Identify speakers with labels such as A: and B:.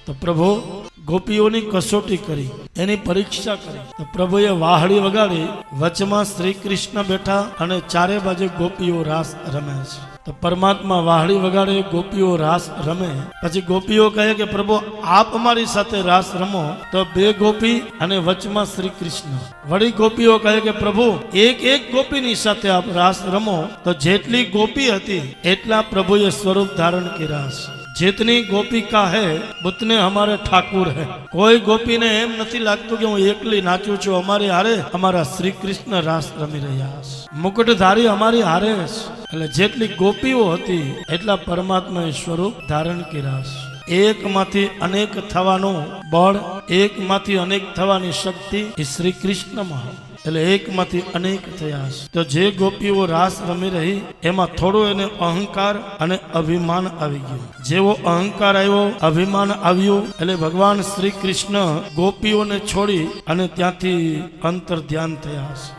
A: તો પ્રભુ ગોપીઓની કસોટી કરી, એની પરીક્ષા કરી. તો પ્રભુએ વાહડી વગાડી, વચમાં શ્રી કૃષ્ણ બેઠા અને ચારે બાજુ ગોપીઓ રાસ રમે છે. તો પરમાત્મા વાહડી વગાડે, ગોપીઓ રાસ રમે. પછી ગોપીઓ કહે કે પ્રભુ આપ અમારી સાથે રાસ રમો. તો બે ગોપી અને વચમાં શ્રી કૃષ્ણ. વળી ગોપીઓ કહે કે પ્રભુ એક એક ગોપીની સાથે આપ રાસ રમો. તો જેટલી ગોપી હતી એટલા પ્રભુએ સ્વરૂપ ધારણ કર્યા છે. जितनी गोपी का है उतने हमारे ठाकुर है. कोई गोपी ने एम नहीं लगતું કે હું એકલી નાચું છું, અમારી હારે અમારા શ્રી કૃષ્ણ રાસ રમી રહ્યા છે. મુકુટધારી અમારી હારે છે. એટલે જેટલી ગોપીઓ હતી એટલા પરમાત્માએ સ્વરૂપ ધારણ કર્યા છે. એકમાંથી અનેક થવાનું બળ, એકમાંથી અનેક થવાની શક્તિ એ શ્રી કૃષ્ણમાં. એટલે એકમાંથી અનેક થયા છે. તો જે ગોપીઓ રાસ રમી રહી એમાં થોડો એને અહંકાર અને અભિમાન આવી ગયું. જેવો અહંકાર આવ્યો, અભિમાન આવ્યું, એટલે ભગવાન શ્રી કૃષ્ણ ગોપીઓને છોડી અને ત્યાંથી અંતર ધ્યાન થયા છે.